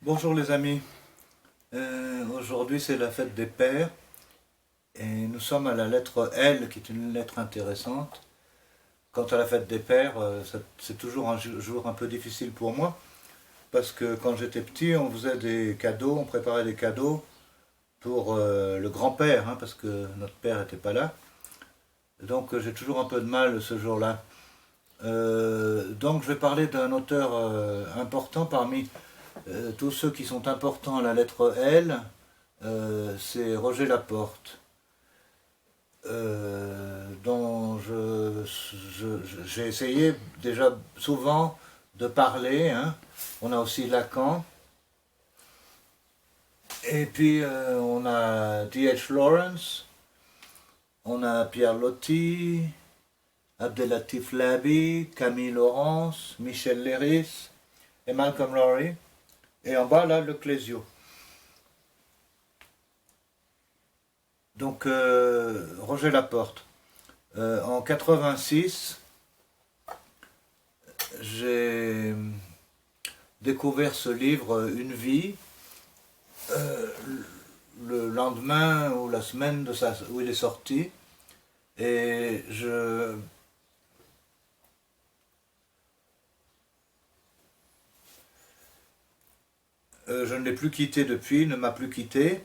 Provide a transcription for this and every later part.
Bonjour les amis. Aujourd'hui c'est la fête des pères et nous sommes à la lettre L qui est une lettre intéressante. Quant à la fête des pères, c'est toujours un jour un peu difficile pour moi parce que quand j'étais petit on faisait des cadeaux, on préparait des cadeaux pour le grand-père parce que notre père n'était pas là. Donc j'ai toujours un peu de mal ce jour-là. Donc je vais parler d'un auteur important parmi tous ceux qui sont importants à la lettre L, c'est Roger Laporte, dont j'ai essayé déjà souvent de parler. On a aussi Lacan, et puis on a D.H. Lawrence, on a Pierre Loti, Abdelatif Labi, Camille Laurence, Michel Léris et Malcolm Lowry. Et en bas, là, le Clésio. Donc, Roger Laporte. En 86, j'ai découvert ce livre, Une vie, le lendemain ou la semaine où il est sorti. Et je ne l'ai plus quitté depuis, il ne m'a plus quitté.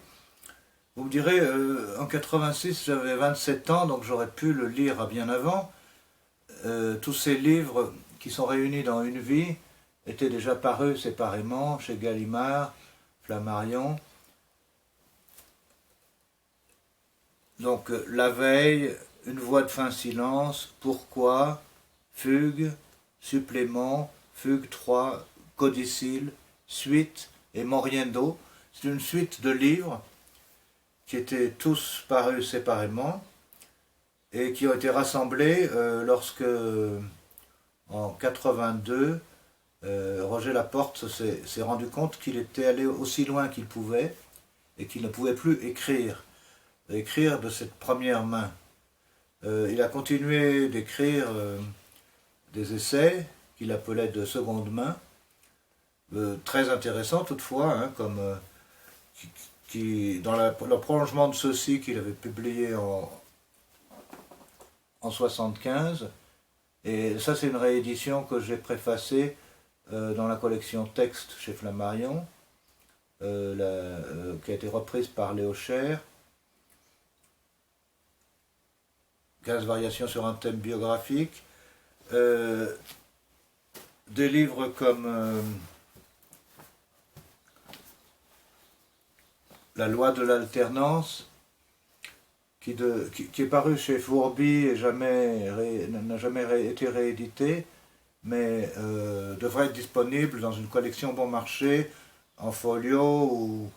Vous me direz, en 86 j'avais 27 ans, donc j'aurais pu le lire à bien avant. Tous ces livres qui sont réunis dans Une vie étaient déjà parus séparément chez Gallimard, Flammarion. Donc La veille, Une voix de fin silence, Pourquoi, Fugue, Supplément, Fugue 3, Codicille, Suite et Moriendo. C'est une suite de livres qui étaient tous parus séparément et qui ont été rassemblés lorsque, en 82, Roger Laporte s'est rendu compte qu'il était allé aussi loin qu'il pouvait et qu'il ne pouvait plus écrire de cette première main. Il a continué d'écrire des essais qu'il appelait de seconde main, très intéressants toutefois, comme dans le prolongement de ceux-ci qu'il avait publié en 75. Et ça, c'est une réédition que j'ai préfacée dans la collection Texte chez Flammarion, qui a été reprise par Léo Cher. 15 variations sur un thème biographique. Des livres comme La loi de l'alternance, qui est paru chez Fourby et n'a jamais été réédité, mais devrait être disponible dans une collection bon marché, en folio,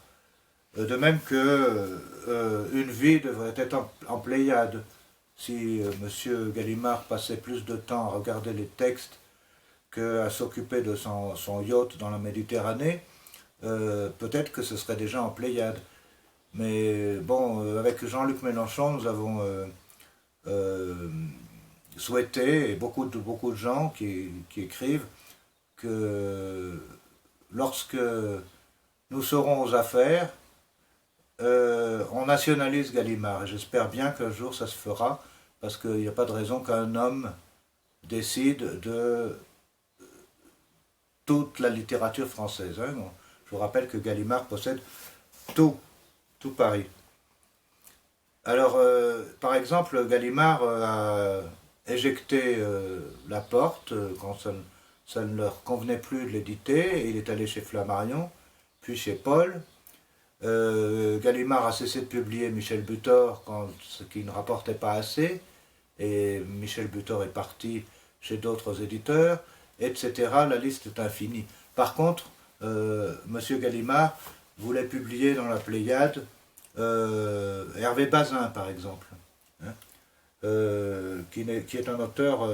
de même que Une vie devrait être en Pléiade. Si M. Gallimard passait plus de temps à regarder les textes qu'à s'occuper de son yacht dans la Méditerranée, peut-être que ce serait déjà en Pléiade. Mais bon, avec Jean-Luc Mélenchon, nous avons souhaité, et beaucoup de gens qui écrivent, que lorsque nous serons aux affaires, on nationalise Gallimard. Et j'espère bien qu'un jour ça se fera, parce qu'il n'y a pas de raison qu'un homme décide de toute la littérature française. Je vous rappelle que Gallimard possède tout Paris. Alors, par exemple, Gallimard a éjecté Laporte quand ça ne leur convenait plus de l'éditer, et il est allé chez Flammarion, puis chez Paul. Gallimard a cessé de publier Michel Butor ce qui ne rapportait pas assez, et Michel Butor est parti chez d'autres éditeurs, etc. La liste est infinie. Par contre, M. Gallimard voulait publier dans la Pléiade Hervé Bazin, par exemple, qui est un auteur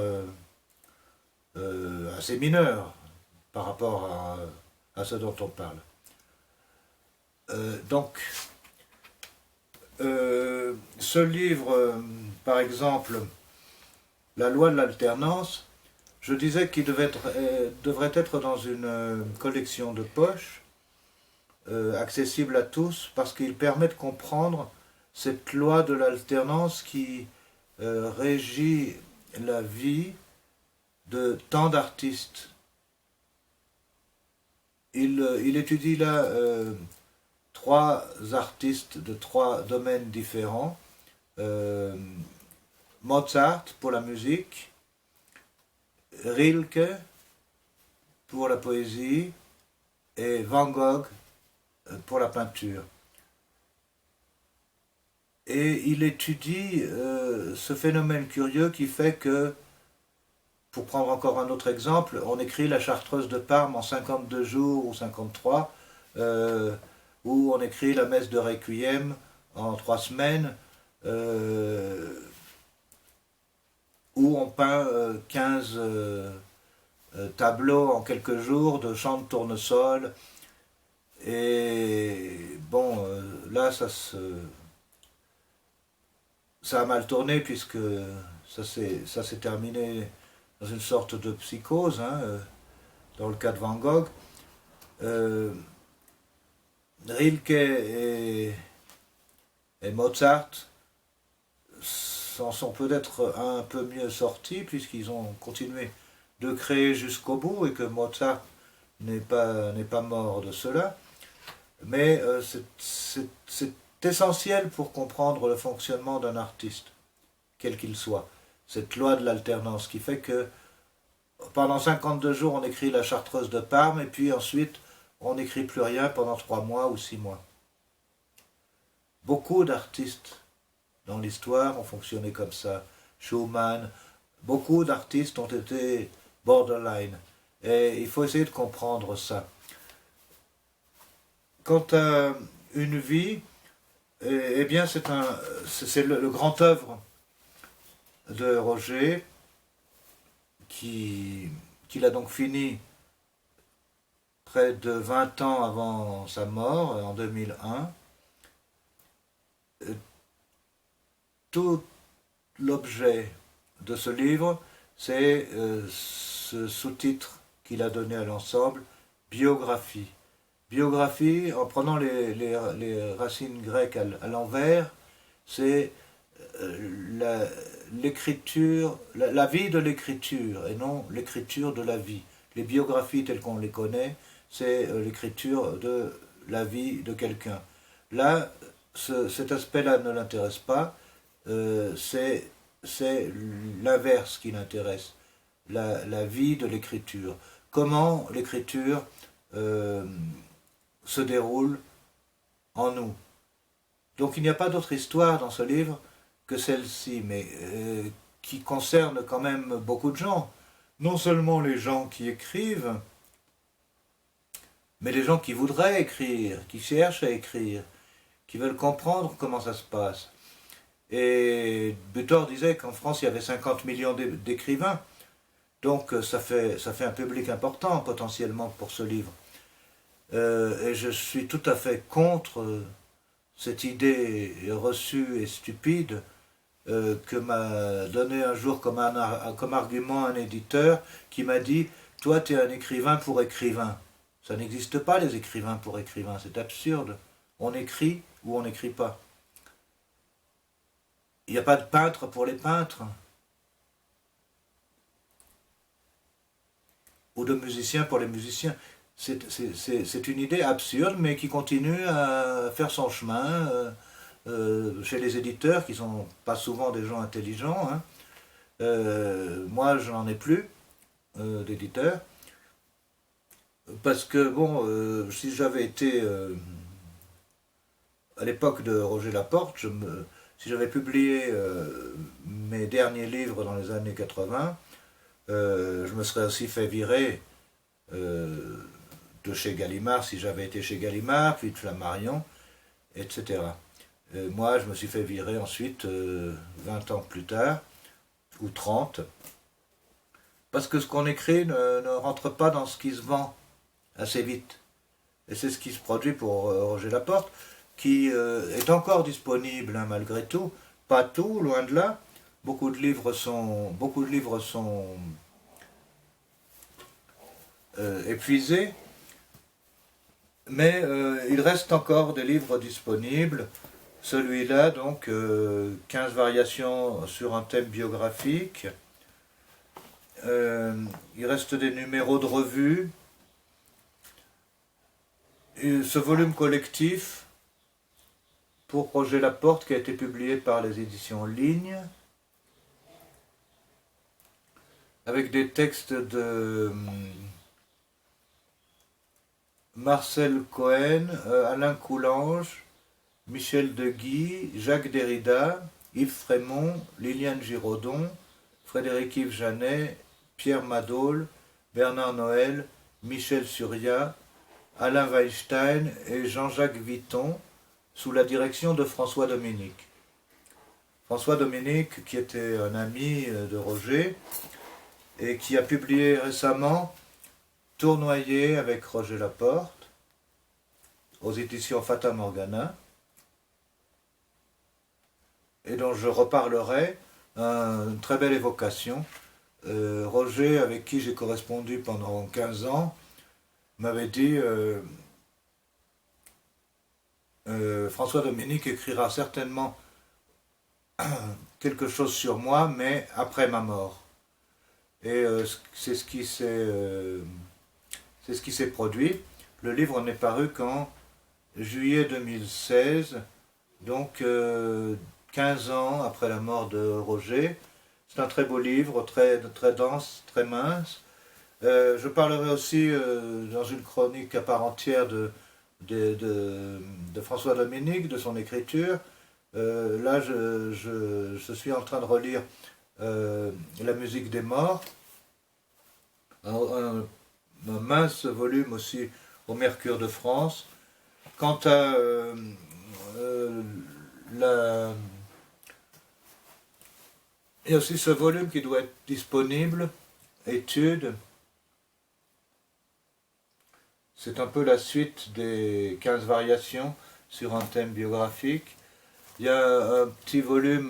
assez mineur par rapport à ce dont on parle. Donc, ce livre, par exemple, La loi de l'alternance, je disais qu'il devrait être dans une collection de poche, accessible à tous parce qu'il permet de comprendre cette loi de l'alternance qui régit la vie de tant d'artistes. Il étudie là trois artistes de trois domaines différents. Mozart pour la musique, Rilke pour la poésie et Van Gogh pour la peinture. Et il étudie ce phénomène curieux qui fait que, pour prendre encore un autre exemple, on écrit la Chartreuse de Parme en 52 jours ou 53, ou on écrit la messe de Requiem en 3 semaines, où on peint 15 tableaux en quelques jours de chants de tournesol. Et bon, là ça a mal tourné puisque ça s'est terminé dans une sorte de psychose, hein, dans le cas de Van Gogh. Rilke et Mozart s'en sont peut-être un peu mieux sortis puisqu'ils ont continué de créer jusqu'au bout et que Mozart n'est pas mort de cela. Mais c'est essentiel pour comprendre le fonctionnement d'un artiste, quel qu'il soit. Cette loi de l'alternance qui fait que pendant 52 jours on écrit la Chartreuse de Parme et puis ensuite on n'écrit plus rien pendant 3 mois ou 6 mois. Beaucoup d'artistes dans l'histoire ont fonctionné comme ça. Schumann, beaucoup d'artistes ont été borderline. Et il faut essayer de comprendre ça. Quant à une vie, eh bien c'est le grand œuvre de Roger qu'il a donc fini près de 20 ans avant sa mort, en 2001. Tout l'objet de ce livre, c'est ce sous-titre qu'il a donné à l'ensemble, biographie. Biographie, en prenant les racines grecques à l'envers, c'est l'écriture, la vie de l'écriture, et non l'écriture de la vie. Les biographies telles qu'on les connaît, c'est l'écriture de la vie de quelqu'un. Là, cet aspect-là ne l'intéresse pas, c'est l'inverse qui l'intéresse, la vie de l'écriture. Comment l'écriture se déroule en nous. Donc il n'y a pas d'autre histoire dans ce livre que celle-ci, mais qui concerne quand même beaucoup de gens. Non seulement les gens qui écrivent, mais les gens qui voudraient écrire, qui cherchent à écrire, qui veulent comprendre comment ça se passe. Et Butor disait qu'en France il y avait 50 millions d'écrivains, donc ça fait un public important potentiellement pour ce livre. Et je suis tout à fait contre cette idée reçue et stupide que m'a donné un jour comme argument un éditeur qui m'a dit « Toi, tu es un écrivain pour écrivain ». Ça n'existe pas les écrivains pour écrivains, c'est absurde. On écrit ou on n'écrit pas. Il n'y a pas de peintre pour les peintres. Ou de musiciens pour les musiciens. C'est une idée absurde, mais qui continue à faire son chemin chez les éditeurs, qui ne sont pas souvent des gens intelligents. Hein. Moi, je n'en ai plus d'éditeurs. Parce que, bon, si j'avais été, à l'époque de Roger Laporte, si j'avais publié mes derniers livres dans les années 80, je me serais aussi fait virer de chez Gallimard, si j'avais été chez Gallimard, puis de Flammarion, etc. Moi, je me suis fait virer ensuite, 20 ans plus tard, ou 30, parce que ce qu'on écrit ne rentre pas dans ce qui se vend assez vite. Et c'est ce qui se produit pour Roger Laporte, qui est encore disponible, hein, malgré tout, pas tout, loin de là. Beaucoup de livres sont épuisés, mais il reste encore des livres disponibles. Celui-là, donc, 15 variations sur un thème biographique. Il reste des numéros de revue. Et ce volume collectif pour Roger Laporte qui a été publié par les éditions Ligne, avec des textes de Marcel Cohen, Alain Coulange, Michel Deguy, Jacques Derrida, Yves Frémont, Liliane Giraudon, Frédéric-Yves Janet, Pierre Madol, Bernard Noël, Michel Surya, Alain Weinstein et Jean-Jacques Vitton, sous la direction de François Dominique. François Dominique, qui était un ami de Roger, et qui a publié récemment Tournoyer avec Roger Laporte, aux éditions Fata Morgana, et dont je reparlerai, une très belle évocation. Roger, avec qui j'ai correspondu pendant 15 ans, m'avait dit François Dominique écrira certainement quelque chose sur moi, mais après ma mort. Et c'est ce qui s'est produit. Le livre n'est paru qu'en juillet 2016, donc 15 ans après la mort de Roger. C'est un très beau livre, très, très dense, très mince. Je parlerai aussi dans une chronique à part entière de François Dominique, de son écriture. Là, je suis en train de relire La musique des morts, un mince volume aussi au Mercure de France. Quant à il y a aussi ce volume qui doit être disponible, Études. C'est un peu la suite des 15 variations sur un thème biographique. Il y a un petit volume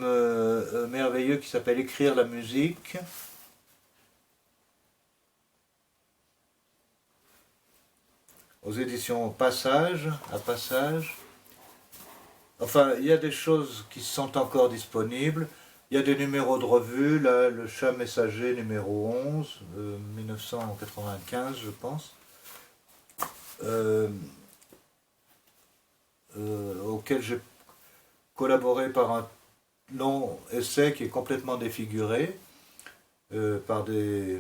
merveilleux qui s'appelle Écrire la musique. Aux éditions Passage, à Passage. Enfin, il y a des choses qui sont encore disponibles. Il y a des numéros de revue, là, Le Chat Messager numéro 11, 1995, je pense. Auquel j'ai collaboré par un long essai qui est complètement défiguré par des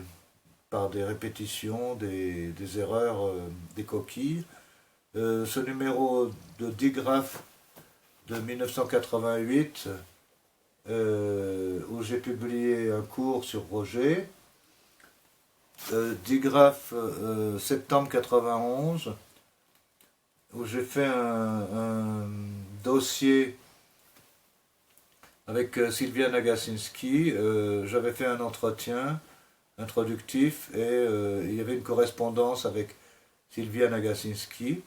répétitions, des erreurs, des coquilles. Ce numéro de digraphe de 1988, où j'ai publié un cours sur Roger. Digraphe septembre 91, où j'ai fait un dossier avec Sylvia Nagasinski. J'avais fait un entretien introductif et il y avait une correspondance avec Sylvia Nagasinski.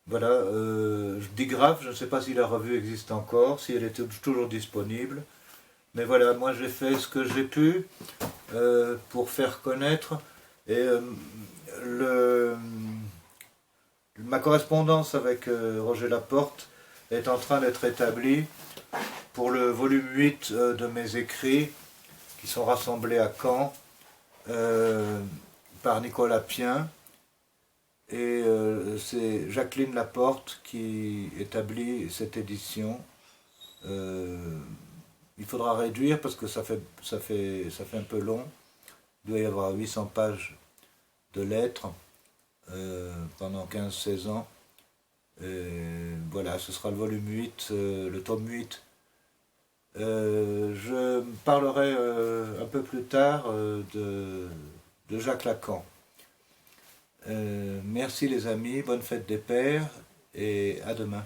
Voilà, Digraphe, je ne sais pas si la revue existe encore, si elle est toujours disponible. Mais voilà, moi j'ai fait ce que j'ai pu pour faire connaître. Et ma correspondance avec Roger Laporte est en train d'être établie pour le volume 8 de mes écrits qui sont rassemblés à Caen par Nicolas Pien. Et c'est Jacqueline Laporte qui établit cette édition. Il faudra réduire parce que ça fait un peu long. Il doit y avoir 800 pages de lettres pendant 15-16 ans. Voilà, ce sera le volume 8, le tome 8. Je parlerai un peu plus tard de Jacques Lacan. Merci les amis, bonne fête des pères et à demain.